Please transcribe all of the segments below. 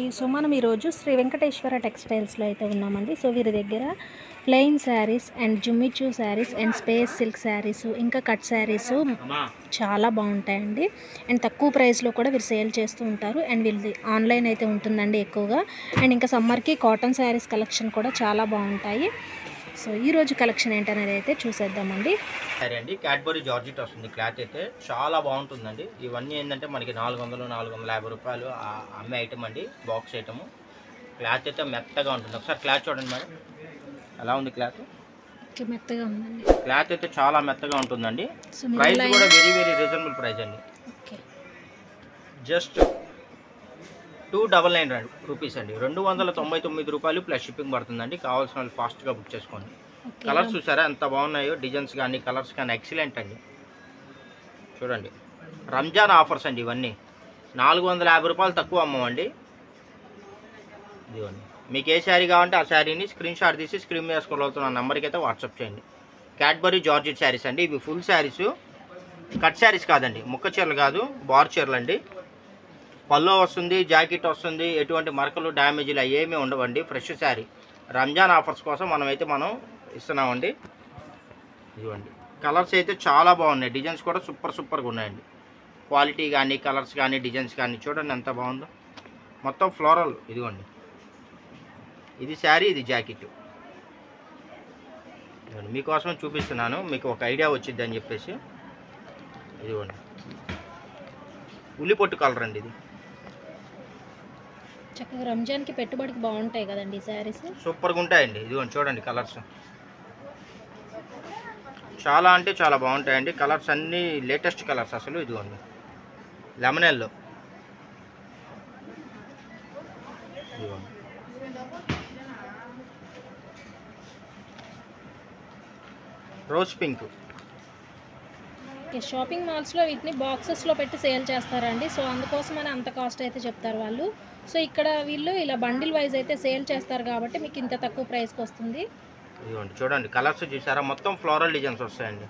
అండి. సో మనం ఈరోజు శ్రీ వెంకటేశ్వర టెక్స్టైల్స్లో అయితే ఉన్నామండి. సో వీరి దగ్గర ప్లెయిన్ శారీస్ అండ్ జుమ్మిచూ saris and space silk saris ఇంకా కట్ శారీస్ చాలా బాగుంటాయండి. అండ్ తక్కువ ప్రైస్లో కూడా వీరు సేల్ చేస్తూ ఉంటారు. అండ్ వీళ్ళది ఆన్లైన్ అయితే ఉంటుందండి ఎక్కువగా. అండ్ ఇంకా సమ్మర్కి కాటన్ శారీస్ కలెక్షన్ కూడా చాలా బాగుంటాయి. సో ఈరోజు కలెక్షన్ ఏంటనేది అయితే చూసేద్దామండి. సరే అండి, క్యాడ్బరీ జార్జెట్ వస్తుంది. క్లాత్ అయితే చాలా బాగుంటుందండి. ఇవన్నీ ఏంటంటే మనకి 400-450 రూపాయలు అమ్మే ఐటమ్ అండి, బాక్స్ ఐటమ్. క్లాత్ అయితే మెత్తగా ఉంటుంది. ఒకసారి క్లాత్ చూడండి మేడం, ఎలా ఉంది క్లాత్? మెత్తగా ఉందండి. క్లాత్ అయితే చాలా మెత్తగా ఉంటుందండి. ప్రైస్ కూడా వెరీ రీజనబుల్ ప్రైస్ అండి. జస్ట్ 299 రూపీస్ అండి. 299 రూపాయలు ప్లస్ షిప్పింగ్ పడుతుందండి. కావాల్సిన వాళ్ళు ఫాస్ట్గా బుక్ చేసుకోండి. కలర్స్ చూసారా ఎంత బాగున్నాయో, డిజైన్స్ కానీ కలర్స్ కానీ ఎక్సలెంట్ అండి. చూడండి, రంజాన్ ఆఫర్స్ అండి ఇవన్నీ. 450 రూపాయలు తక్కువ అమ్మమండి. ఇదిగోండి, మీకు ఏ శారీ కావాలంటే ఆ శారీని స్క్రీన్ షాట్ తీసి స్క్రీన్ మీద స్క్రోల్ అవుతున్న నెంబర్కి అయితే వాట్సాప్ చేయండి. క్యాడ్బరీ జార్జెట్ శారీస్ అండి. ఇవి ఫుల్ శారీస్, కట్ శారీస్ కాదండి, ముక్క చీరలు కాదు, బార్ చీరలు అండి. పల్లో వస్తుంది, జాకెట్ వస్తుంది, ఎటువంటి మరకలు డ్యామేజ్లు ఏమీ ఉండవండి. ఫ్రెష్ శారీ రంజాన్ ఆఫర్స్ కోసం మనం ఇస్తున్నామండి. ఇదిగోండి, కలర్స్ అయితే చాలా బాగున్నాయి, డిజైన్స్ కూడా సూపర్గా ఉన్నాయండి. క్వాలిటీ కానీ కలర్స్ కానీ డిజైన్స్ కానీ చూడండి ఎంత బాగుందో. మొత్తం ఫ్లోరల్. ఇదిగోండి, ఇది శారీ, ఇది జాకెట్. మీకోసం చూపిస్తున్నాను, మీకు ఒక ఐడియా వచ్చింది అని చెప్పేసి. ఇదిగోండి, ఉల్లిపొట్టు కలర్ అండి. ఇది చక్కగా రంజాన్కి పెట్టుబడికి బాగుంటాయి కదండి శారీస్, సూపర్గా ఉంటాయండి. ఇదిగోండి చూడండి, కలర్స్ చాలా అంటే చాలా బాగుంటాయండి. కలర్స్ అన్నీ లేటెస్ట్ కలర్స్ అసలు. ఇదిగోండి, లెమన్ ఎల్లో, ఇదిగోండి, రోజ్ పింక్. షాపింగ్ మాల్స్లో వీటిని బాక్సెస్లో పెట్టి సేల్ చేస్తారండి. సో అందుకోసమని అంత కాస్ట్ అయితే చెప్తారు వాళ్ళు. సో ఇక్కడ వీళ్ళు ఇలా బండిల్ వైజ్ అయితే సేల్ చేస్తారు కాబట్టి మీకు ఇంత తక్కువ ప్రైస్కి వస్తుంది. ఇదిగోండి చూడండి, కలర్స్ చూసారా, మొత్తం ఫ్లోరల్ డిజైన్స్ వస్తాయండి,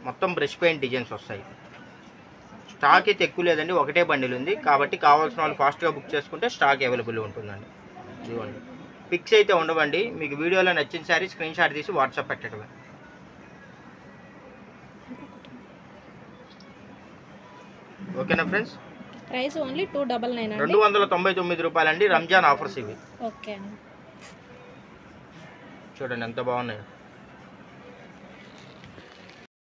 మొత్తం బ్రష్ పెయింట్ డిజైన్స్ వస్తాయి. స్టాక్ అయితే ఎక్కువ లేదండి, ఒకటే బండిల్ ఉంది కాబట్టి కావాల్సిన వాళ్ళు ఫాస్ట్గా బుక్ చేసుకుంటే స్టాక్ అవైలబుల్ ఉంటుందండి. ఇదిగోండి, పిక్స్ అయితే ఉండవండి. మీకు వీడియోలో నచ్చిన శారీ స్క్రీన్ షాట్ తీసి వాట్సాప్ పెట్టడమే. ఓకేనా ఫ్రెండ్స్? ప్రైస్ ఓన్లీ 299 299 రూపాయలండి. రంజాన్ ఆఫర్స్ ఇవి. ఓకే, చూడండి ఎంత బాగున్నాయి.